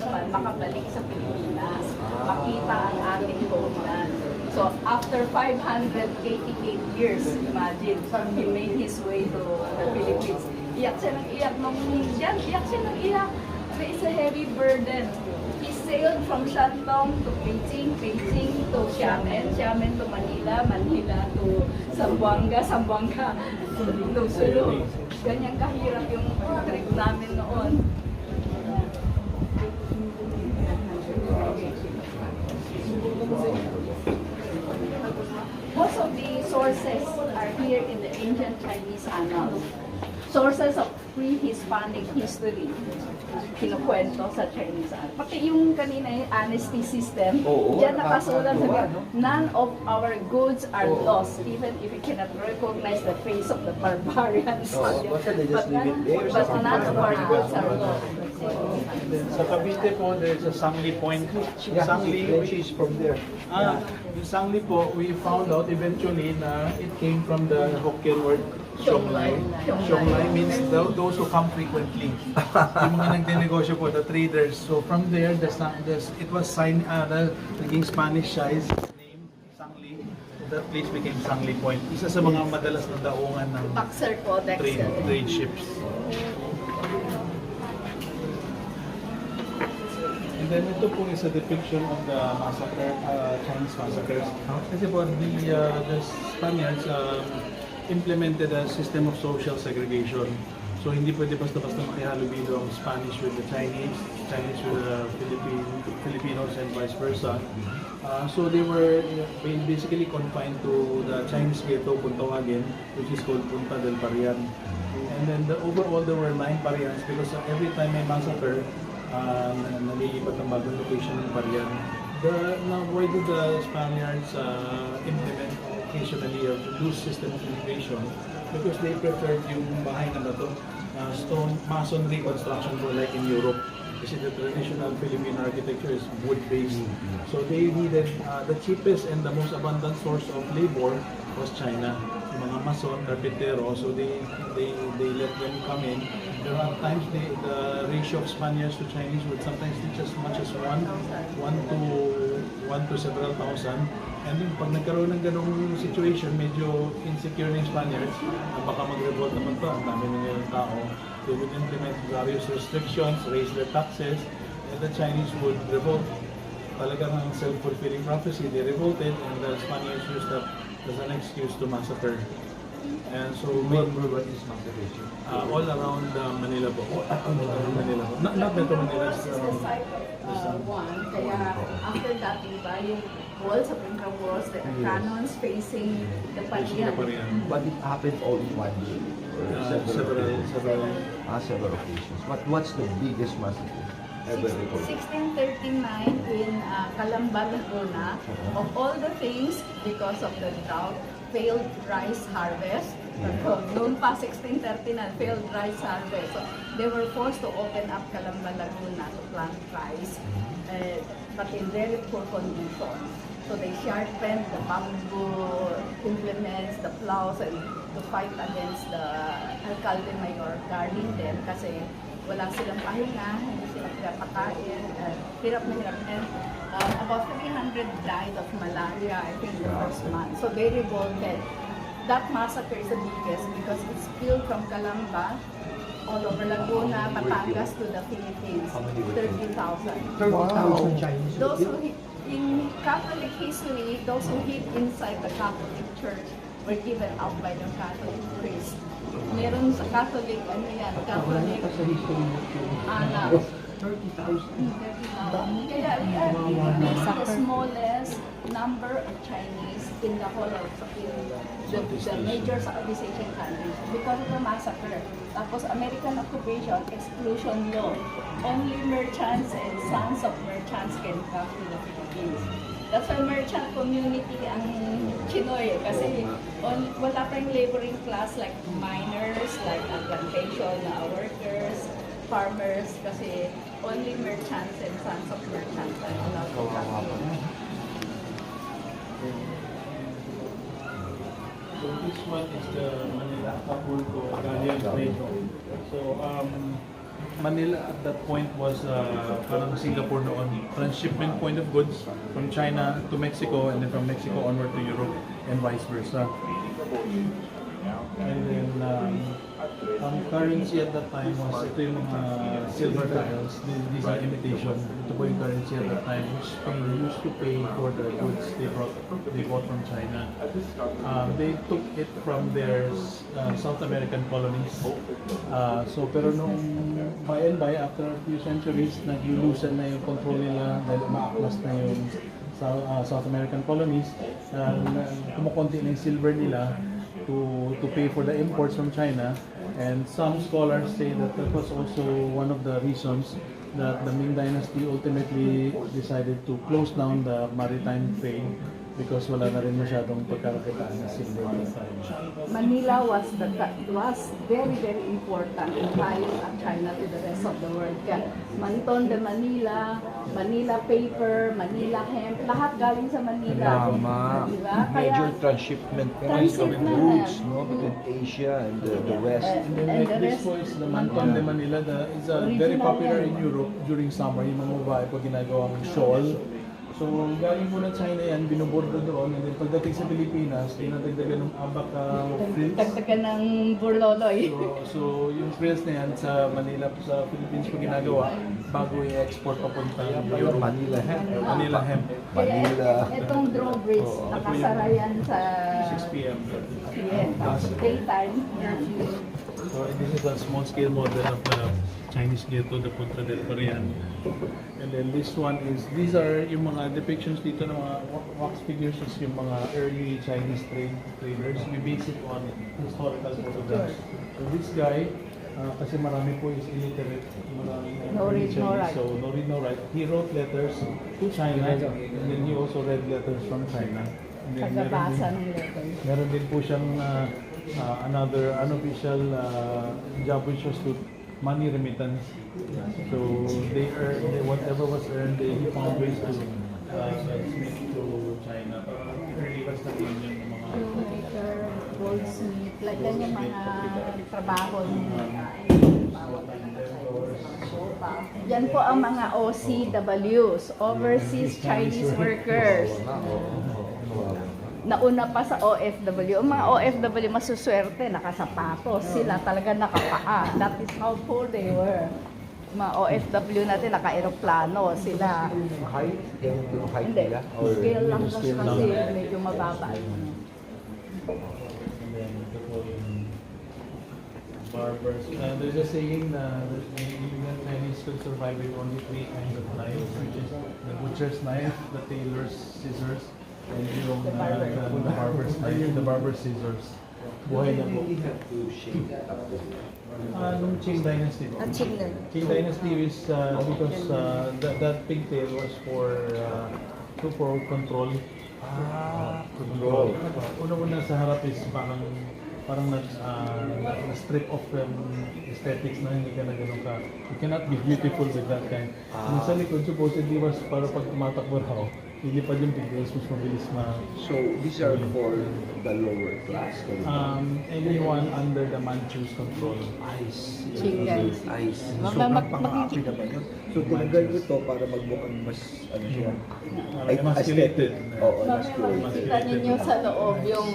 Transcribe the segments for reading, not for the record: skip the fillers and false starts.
naman makabalik sa Pilipinas, makita ang ating homeland. So after 588 years, imagine, he made his way to the Philippines. Iyak siya ng iyak nung yan, iyak siya ng iyak. It's a heavy burden. He sailed from Shandong to Beijing, Beijing to Xiamen, Xiamen to Manila, Manila to Zamboanga, Zamboanga to Sulu. Ganyan kahirap yung trip namin noon. Most of the sources are here in the ancient Chinese annals. Sources of pre-Hispanic history, kinukwento sa Chinese annals. Pati yung kanina yung honesty system, diyan nakasulat sabi, none of our goods are lost, even if we cannot recognize the face of the barbarians. But none of our goods are lost. Sa Cavite po, there's a Sangli Point. Sangli, which is from there. Yung Sangli po, we found out eventually na it came from the Hokkien word Xiongmai. Xiongmai means those who come frequently. Yung mga nagdinegosyo po, the traders. So from there, it was signed, naging Spanish size name, Sangli. That place became Sangli Point. Isa sa mga madalas na daungan ng trade ships. And then ito po is a depiction of the massacre, Chinese massacres. Kasi po, the Spaniards implemented a system of social segregation. So hindi pwede basta-basta makihalubilo ang Spanish with the Chinese, Chinese with the Filipinos and vice versa. So they were basically confined to the Chinese ghetto, Puntawagen, which is called Punta del Parian. And then overall there were 9 parians because every time may massacre, nalilipat ang bagong location ng Parian. Now, why did the Spaniards implement occasionally a loose system of immigration? Because they preferred yung bahay na bato, stone masonry construction for like in Europe. Kasi the traditional Philippine architecture is wood-based. So they needed the cheapest and the most abundant source of labor was China. Yung mga mason, carpintero, so they let them come in. There are times the ratio of Spaniards to Chinese would sometimes reach as much as 1 to several thousand. And then pag nagkaroon ng ganong situation, medyo insecure ng Spaniards, baka mag-revolt naman to, ang dami ng ilang tao. They would implement various restrictions, raise their taxes, and the Chinese would revolt. Talagang ang self-fulfilling prophecy, they revolted, and the Spaniards used that as an excuse to massacre. And so, what is massacre? all around Manila po. Manila po. Not Metro Manila. This is the site of one. Kaya after that, diba, yung walls of Intramuros, the cannons facing the Parian. But it happened all in one day? Several occasions. But what's the biggest massacre ever recorded? 1639 in Calamba, Laguna. Of all the things, because of the drought, failed rice harvest. Noon pa 1639, failed rice harvest. So they were forced to open up Calamba, Laguna to plant rice, but in very poor conditions. So they sharpened the bamboo implements, the plows, and to fight against the alcalde mayor guarding them kasi wala silang pahinga, hindi sila pinapakain, hirap na hirap. And about 300 died of malaria, I think, the first month. So they revolted. That massacre is the biggest because it spilled from Calamba all over Laguna, Batangas to the Philippines. 30,000. 30,000 Chinese. Those who in Catholic history, those who hid inside the Catholic Church were given out by the Catholic priest. Meron sa Catholic, ano yan, Catholic anak. 30,000. Kaya this is the smallest number of Chinese in the whole of the major Southeast Asian countries because of the massacre. Tapos American occupation, exclusion law. Only merchants and sons of merchants can come to the Philippines. That's why merchant community ang Chinoy kasi wala pa yung laboring class like miners, like plantation workers, farmers kasi only merchants and sons of merchants are allowed to come. So this one is the Manila Acapulco Galleon Trade. So Manila at that point was parang Singapore noon, transshipment point of goods from China to Mexico and then from Mexico onward to Europe and vice versa. And then ang currency at that time was ito yung mga silver tiles. These are imitation. Ito po yung currency at that time which they used to pay for the goods they bought from China. They took it from their South American colonies. So pero nung by and by after a few centuries nag-loosen na yung control nila dahil umaaklas na yung South American colonies, kumukonti na yung silver nila to pay for the imports from China, and some scholars say that that was also one of the reasons that the Ming Dynasty ultimately decided to close down the maritime trade because wala na rin masyadong pagkakakitaan ng silver at that time. Manila was very, very important in tying China to the rest of the world. Kaya Manton de Manila, Manila paper, Manila hemp, lahat galing sa Manila. Tama. Diba? Major Kaya, transshipment Transit na. routes, no, between Asia and the West. And then And like the this rest, po is the Manton de Manila. It's very Original popular yan. in Europe during summer. Yung mga babae po ginagawang shawl. So galing po na China yan, binubordo doon. And then pagdating sa Pilipinas, dinadagdagan ng abak frills. dagdagan ng burloloy. So yung frills na yan sa Manila, sa Philippines po ginagawa bago i-export papunta Europe. Manila hemp. Manila hemp. Kaya Manila. itong drawbridge, nakasara yan sa 6 p.m. PM. Daytime. So this is a small scale model of the Chinese ghetto, the Punta del Parian. And then this one is, these are yung mga depictions dito ng mga wax figures is yung mga early Chinese traders. We base it on historical photographs. So this guy, kasi marami po is illiterate, marami No read, no write. So no read, no write. He wrote letters to China and then he also read letters from China. And then Pagbabasa ng letter. meron din po siyang another unofficial job which was to money remittance. So they earn whatever was earned, he found ways to transmit to China. Early was na yun yung mga Shoemaker, goldsmith, like yan yung mga trabaho nila. Yan po ang mga OCWs, Overseas Chinese Workers. Nauna pa sa OFW. Ang mga OFW masuswerte, nakasapatos. Sila talaga nakapaa. That is how poor they were. Mga OFW natin, naka-aeroplano. Sila. Height? Yung height Hindi. nila? Or Scale lang yung kasi scale lang? medyo mababa. and then ito po yung barbers. There's a saying na the Indian Chinese could survive with only 3 kinds of knives, which is the butcher's knife, the tailor's scissors, and yung the barber's knife, the barber's scissors. Buhay na po. Nung Qing Dynasty po. Qing Dynasty is because that pigtail was for control. Control. Una-una sa harap is parang na-strip off yung aesthetics na hindi ka na ganun ka. You cannot be beautiful with that kind. Yung sa likod supposedly was para pag tumatakbo raw, lilipad yung pigtails mas mabilis So these are for the lower class. anyone under the Manchu's control. I see. Qing Dynasty. I see. So Makikita. naman yun. So tinagal ito para magmukhang mas ano siya. Emasculated. Oo, Mamaya makikita ninyo sa loob yung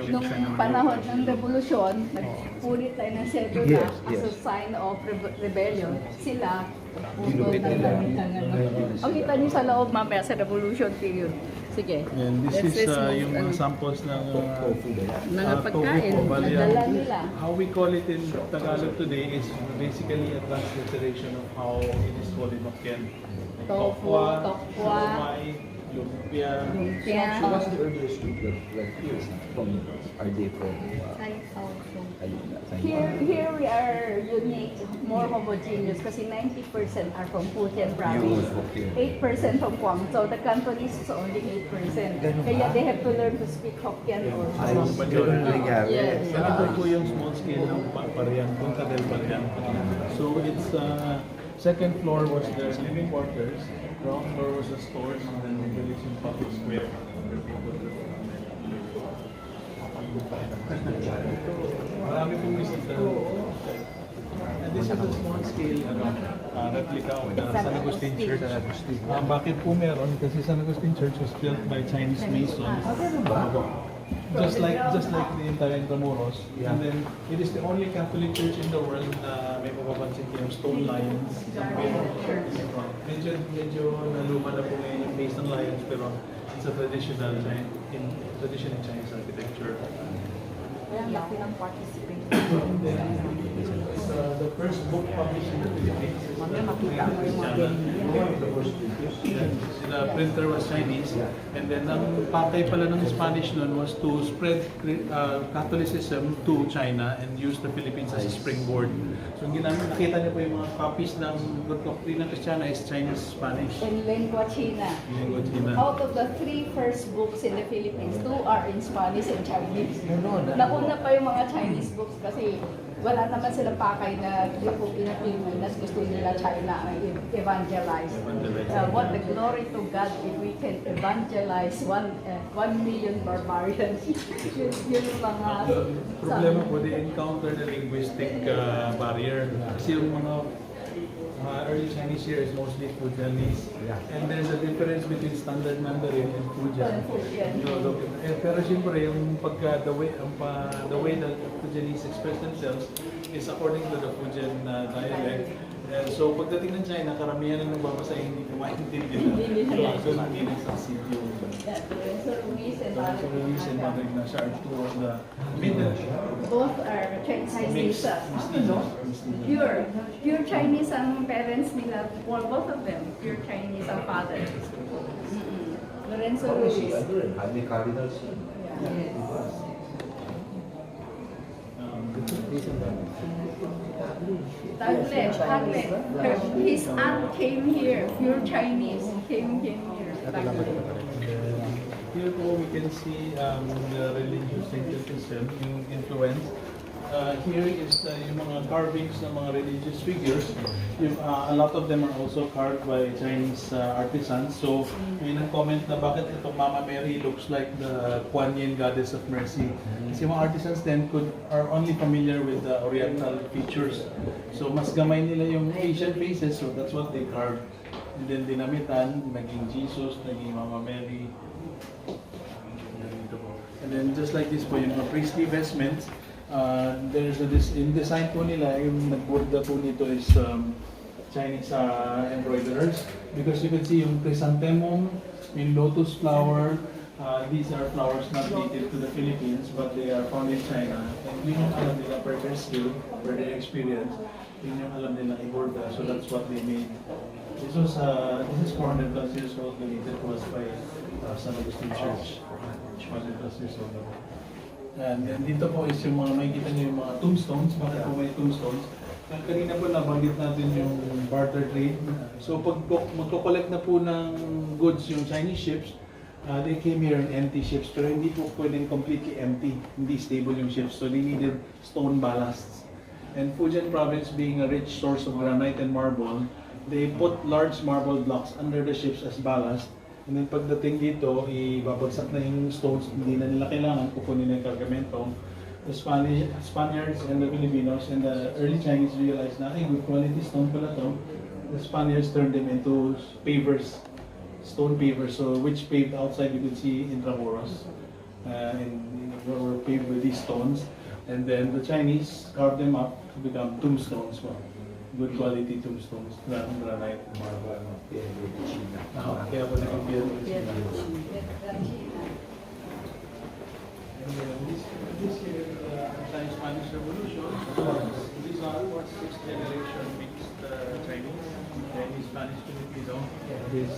nung panahon ng revolusyon, nagpulit tayo ng sedula Yes, as a yes. sign of rebellion. Sila, Ginupit nila. Ang kita niyo sa loob mamaya sa revolution period. Sige. And this Let's is move, yung mga ano, samples ng Tofu ba yan? mga tofu pagkain po, bali na dala ang- nila. How we call it in Tagalog today is basically a transliteration of how it is called in Hokkien. Like Tofu, tokwa, siomai, lumpia. lumpia. So what's the earliest food that is from, are they from, Here we are unique, more homogeneous kasi 90% are from Fujian province, 8% from Guangzhou. The Cantonese is only 8%. Kaya they have to learn to speak Hokkien Ay, also. ganun nangyari. Yes. And ito po yung small scale ng Parian, Punta del Parian. So it's second floor was the living quarters, ground floor was the stores, and then the village in public square. Marami pong visitor. And this is a small-scale replica of the San Agustin Church. Bakit po meron? Kasi San Agustin Church was built by Chinese Masons. Just like the entire Intramuros. And then it is the only Catholic church in the world na may mapapansin kayong stone lions. Medyo naluma na po ngayon yung based on lions, pero it's a traditional in Chinese architecture. Kaya laki ng participation. The first book published in the Philippines. The printer was Chinese, and then ang pakay pala ng Spanish nun was to spread Catholicism to China and use the Philippines as a springboard. So nakita niyo po yung mga copies ng Doctrina Cristiana is Chinese Spanish. In Lengua China. Lengua China. Out of the 3 first books in the Philippines, 2 are in Spanish and Chinese. Nauna pa yung mga Chinese books kasi wala naman silang pakay na di po Pilipinas, gusto nila China ang evangelize. What the glory to God if we can evangelize 1 million barbarians. yun yung mga... Problema po, they encounter the linguistic barrier. Kasi yung mga early Chinese here is mostly Fujianese. And there's a difference between standard Mandarin and Fujian. Pero siyempre, yung the way that Fujianese express themselves is according to the Fujian dialect. So pagdating ng China, karamihan na nagbabasa hindi ko maintindihan. So hindi nagsucceed yung Ruiz and Mandarin na siya are two of the middle. Both are Chinese. Pure Chinese ang parents nila, both of them, pure Chinese ang father. Lorenzo Ruiz. Jaime Cardinals. Tagle. His aunt came here, pure Chinese, came here. Here po we can see the religious syncretism, yung influence. Here is yung mga carvings ng mga religious figures. A lot of them are also carved by Chinese artisans. So may nag-comment na bakit itong Mama Mary looks like the Kuan Yin goddess of mercy. Kasi mga artisans then are only familiar with the oriental features. So mas gamay nila yung Asian faces, so that's what they carved. And then dinamitan, naging Jesus, naging Mama Mary. And then just like this po, yung mga priestly vestments, there's in design po nila, yung nagborda po nito is Chinese embroiderers. Because you can see yung chrysanthemum, yung lotus flower, these are flowers not native to the Philippines, but they are found in China. And yun yung alam nila per their skill, per their experience, yun yung alam nila iborda. So that's what they made. This is 400 plus years old, and it was by San Agustin Church. 400 plus years old. And then dito po is yung mga makikita niyo yung mga tombstones. Bakit po may tombstones? Kanina po nabanggit natin yung barter trade. So pag magko-collect na po ng goods yung Chinese ships, they came here in empty ships, pero hindi po pwedeng completely empty. Hindi stable yung ships, so they needed stone ballasts. And Fujian province being a rich source of granite and marble, they put large marble blocks under the ships as ballast. And then pagdating dito, ibabagsak na yung stones, hindi na nila kailangan, kukunin na yung kargamento. The Spaniards and the Filipinos and the early Chinese realized na, good quality stone pala to. The Spaniards turned them into pavers, stone pavers. So which paved outside, you could see Intramuros. And were paved with these stones. And then the Chinese carved them up to become tombstones. Well, good quality tombstones, granite, marble. Kaya po nag-build China. And this here, Spanish Revolution, these are what 6th generation mixed Chinese, Spanish, Filipino. His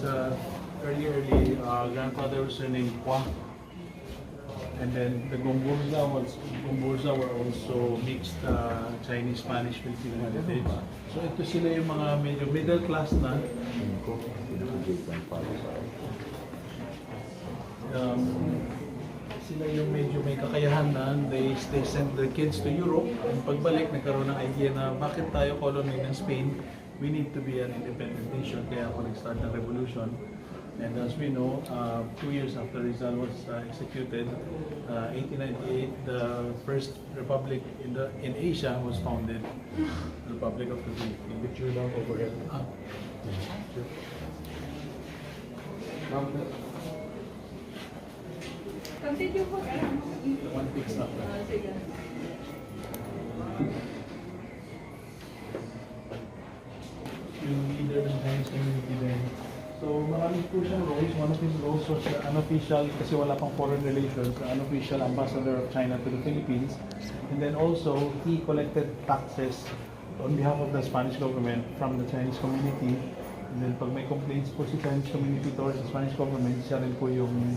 early grandfather was named Hua. And then the Gomburza were also mixed Chinese, Spanish, Filipino heritage. So ito sila yung mga medyo middle class na. Sila yung medyo may kakayahan na they sent their kids to Europe. And pagbalik, nagkaroon ng idea na bakit tayo colony ng Spain, we need to be an independent nation. Kaya ako nag-start ng revolution. And as we know, 2 years after Rizal was executed, 1898, the first republic in Asia was founded, the Republic of the Philippines. Picture lang overhead. Continue po. One picks up. Sige. Yung leader ng Chinese community din. So marami po siyang roles. One of his roles was the unofficial, kasi wala pang foreign relations, the unofficial ambassador of China to the Philippines. And then also, he collected taxes on behalf of the Spanish government from the Chinese community. And then pag may complaints po si Chinese community towards the Spanish government, siya rin po yung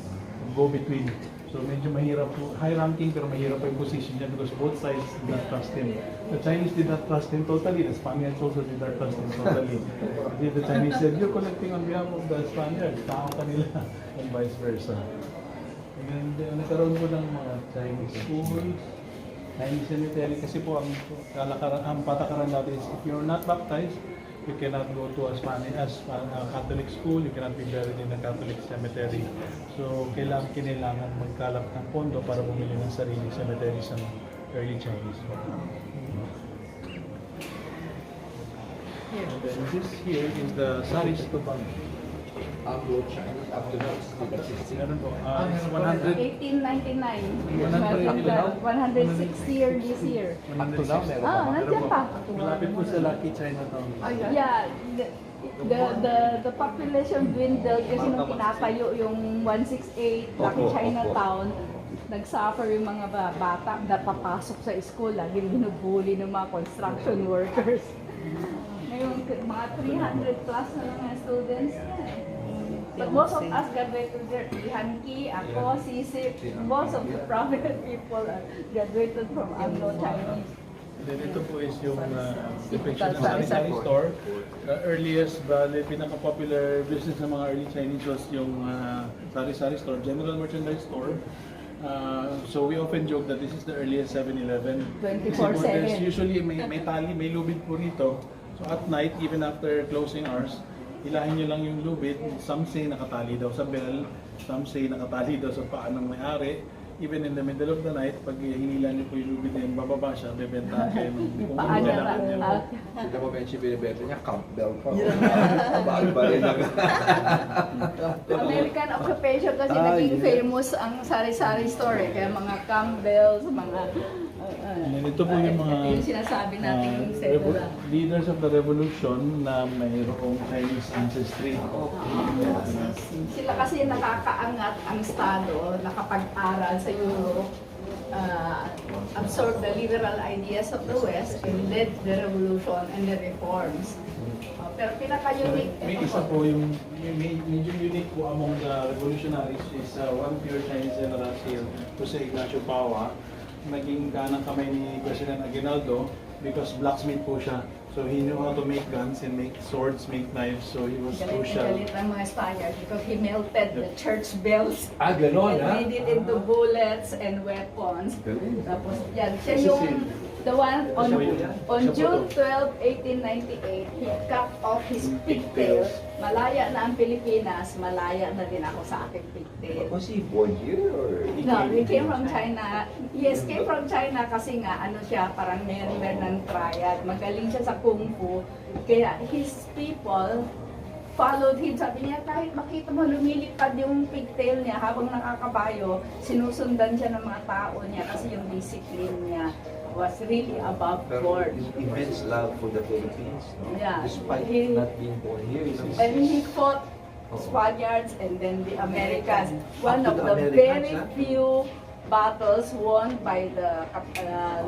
go-between. So medyo mahirap po, high ranking pero mahirap po yung position niya because both sides did not trust him. The Chinese did not trust him totally, the Spaniards also did not trust him totally. The Chinese said, you're collecting on behalf of the Spaniards, tao ka nila, and vice versa. And then nagkaroon po ng mga Chinese schools, Chinese cemetery, kasi po ang patakaran natin is if you're not baptized, you cannot go to a Catholic school, you cannot be buried in a Catholic cemetery. So, kailangan magkalap ng pondo para bumili ng sariling cemetery sa early Chinese. And then this here is the Saris Tubang. Anglo-Chinese, up to now, it's still existing. Meron po, 100, 1899. 160 year this year. Up to now, meron Ah, pa. nandiyan pa. malapit po sa Lucky Chinatown. Yeah, the population dwindled kasi nung pinatayo yung 168 Lucky Opo, Chinatown, nag-suffer yung mga bata na papasok sa school, laging binubuli ng mga construction workers. Ngayon, mga 300 plus na mga students na eh. But most of us graduated there. Hanki, ako, Sisip, most of the prominent people graduated from Anglo-Chinese. Then ito po is yung depiction ng sari-sari store. Earliest, bale, pinaka-popular business ng mga early Chinese was yung sari-sari store, general merchandise store. So we often joke that this is the earliest 7-Eleven. 24/7. There's usually may tali, may lubid po rito. So at night, even after closing hours, hilahin nyo lang yung lubid. Some say nakatali daw sa bell, some say nakatali daw sa paa ng may-ari. Even in the middle of the night, pag hinila nyo po yung lubid na yun, bababa siya, bebentahan kayo kung Paano kailangan nyo. na? Kita mo ba yung binibenta niya? Campbell pa. Abaan pa rin lang. American occupation kasi naging famous ang sari-sari store eh. Kaya mga Campbell's, mga... And then ito po yung mga ito yung sinasabi natin cellular. leaders of the revolution na mayroong Chinese ancestry. Sila kasi nakakaangat ang Estado, nakapag-aral sa Europe, absorb the liberal ideas of the West, and led the revolution and the reforms. Pero pinaka-unique, May isa po yung medyo unique po among the revolutionaries is one pure Chinese general here, Jose Ignacio Paua. Naging kanang kamay ni President Aguinaldo because blacksmith po siya. So he knew how to make guns and make swords, make knives. So he was crucial. galit ang mga Spaniard because he melted the church bells Ganon, and made it into bullets and weapons. Tapos yan, siya yung the one on June 12, 1898, he cut off his pigtails. Malaya na ang Pilipinas, malaya na din ako sa aking pigtail. Was he born here or? No, he came from China. He escaped from China kasi nga, ano siya, parang member ng triad. Magaling siya sa Kung Fu. Kaya his people followed him. Sabi niya, kahit makita mo lumilipad yung pigtail niya habang nakakabayo, sinusundan siya ng mga tao niya kasi yung discipline niya was really above board. Immense love for the Philippines, no? Yeah. Despite He- not being born here. And he fought Spaniards and then the Americans. One Up of to the the Americans, very huh? few battles won by the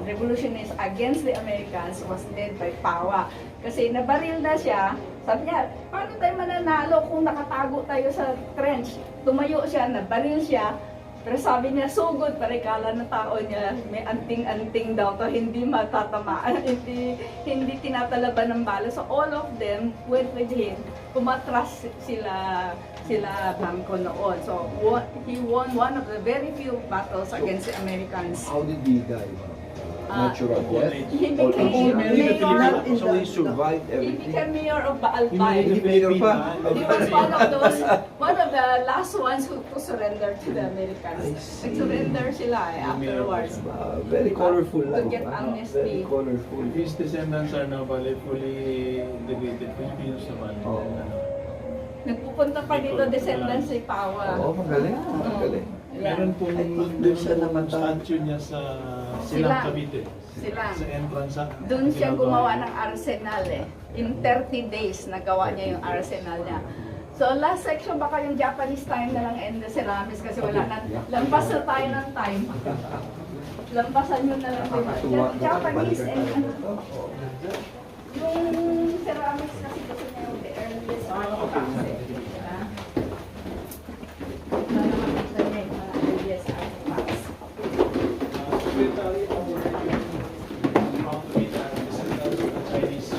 revolutionists against the Americans was led by Paua. Kasi nabaril na siya, sabi niya, paano tayo mananalo kung nakatago tayo sa trench? Tumayo siya, nabaril siya, pero sabi niya, sugod, parikala ng tao niya, may anting-anting daw to, hindi matatamaan, hindi tinatalaban ng bala. So all of them went with him. Pumatras sila Bangko noon. So he won one of the very few battles against the Americans. How did he die? natural death. He Old became age. mayor. So he survived He everything. became mayor of Baalbay. Hindi mayor pa. He was one of the last ones who surrendered to the Americans. Nag-surrender sila afterwards. Very colorful To life. get Very amnesty. colorful. His descendants are now fully integrated Filipinos naman. Oo. Nagpupunta pa dito descendants si Pawa. Oo, magaling. Magaling. Meron pong Doon siya namatay. statue niya sa Silang. Silang Cavite. Silang. Sa entrance. Doon siya gumawa ng arsenal eh. In 30 days, nagawa niya yung arsenal niya. So last section, baka yung Japanese time na lang and the ceramics kasi wala na. Lampas na tayo ng time. Lampasan nyo na lang. Diba? Japanese and yung ceramics kasi gusto niya yung the earliest artifacts eh. Diba? Para makita niya yung mga earliest artifacts. Secretary of how to meet our descendants of the Chinese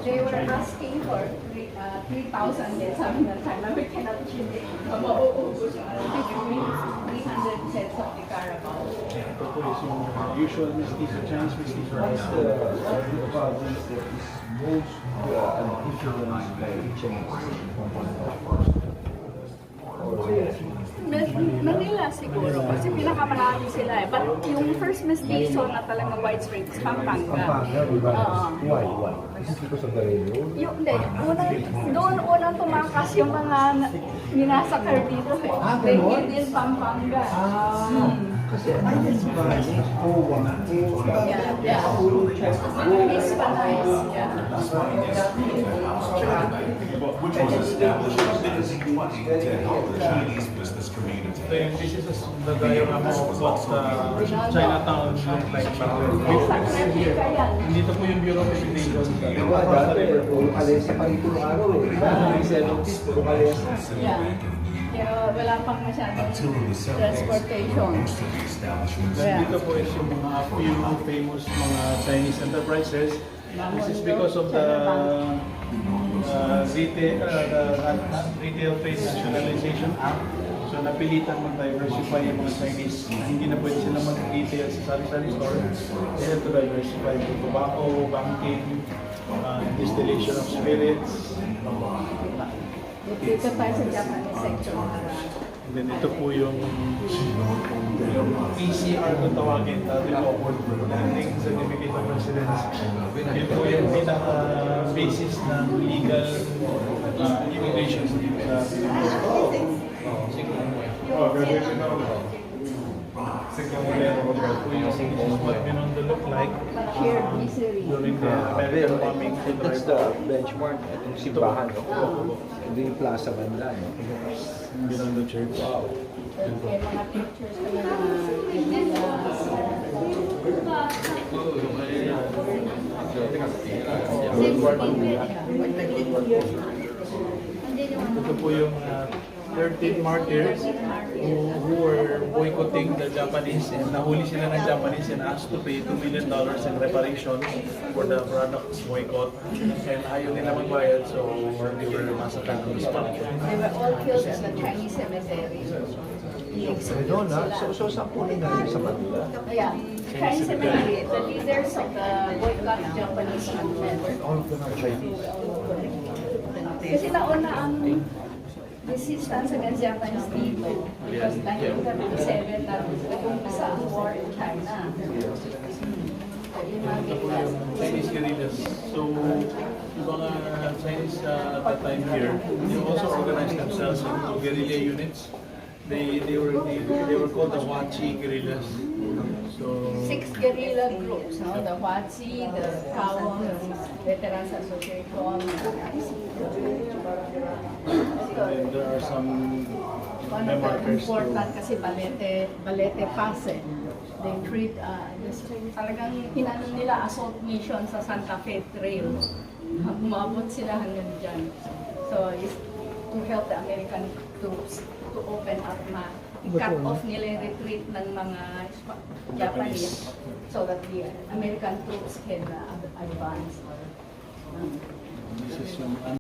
They were asking for 3,000 then sabi ng time na we cannot achieve it. Mauubos yung 300 sets of the Carabao. Ito po is yung usual mestizo, Chinese mestizo. What's the province that is most influenced by Chinese? Manila siguro kasi pinakamarami sila eh. But yung first mestizo na talaga widespread is Pampanga. Pampanga, di ba? Oo. Why? Why? Is it because of the railroad? Yung, hindi, unang tumakas yung mga minasakar dito eh. Bengi din Pampanga. Kasi ano yung Spanish? Yeah. Hispanize. Yeah. Which was established in 1920 to help the Chinese business community. This is the diorama of what Chinatown looked like back then. Dito po yung Bureau of Immigration. Diba, dati, puro kalesa pa rin puro araw eh. Diba? Ang 70s, puro kalesa. Yeah. Kaya wala pang masyadong transportation. Yeah. Dito po is yung mga few famous mga Chinese enterprises. This is because of the Retail Trade Nationalization Act. So napilitan mag-diversify yung mga Chinese. Hindi na pwede sila mag-retail sa sari-sari store. They have to diversify yung tobacco, banking, distillation of spirits. Dito tayo sa Japanese section. And then ito po yung PCR kung tawagin, dati po, Landing Certificate of Residence. Yun po yung pinaka-basis ng legal immigration sa Pilipinas. This is what Binondo looked like Shared misery. during the American bombing. That's the benchmark. Itong simbahan, no? Ito yung plaza banda, no? Binondo Church. Wow. May mga pictures kami Ito po yung 13 martyrs who were boycotting the Japanese and nahuli sila ng Japanese and asked to pay $2 million in reparations for the products boycott. And ayaw nila magbayad, so they were massacred on the spot. They were all killed at the Chinese cemetery. Doon, ha? So saan po nila sa Manila? Yeah, Chinese cemetery, the leaders of the boycott Japanese movement. All of them are Chinese. Kasi nauna ang resistance against Japanese dito. Because 1937 na nag-umpisa ang war in China. Chinese guerrillas. So, yung mga Chinese at that time here, they also organized themselves into guerrilla units. They were called the Huachi guerrillas. So 6 guerrilla groups, no? The Huachi, the Kawon, the Veterans Association. and there are some One of the markers important to kasi Balete Pass eh. They treat, talagang hinano nila assault mission sa Santa Fe Trail. Umabot sila hanggang dyan. So, it's to help the American troops to open up na i-cut off nila yung retreat ng mga Japanese so that the American troops can advance. This is yung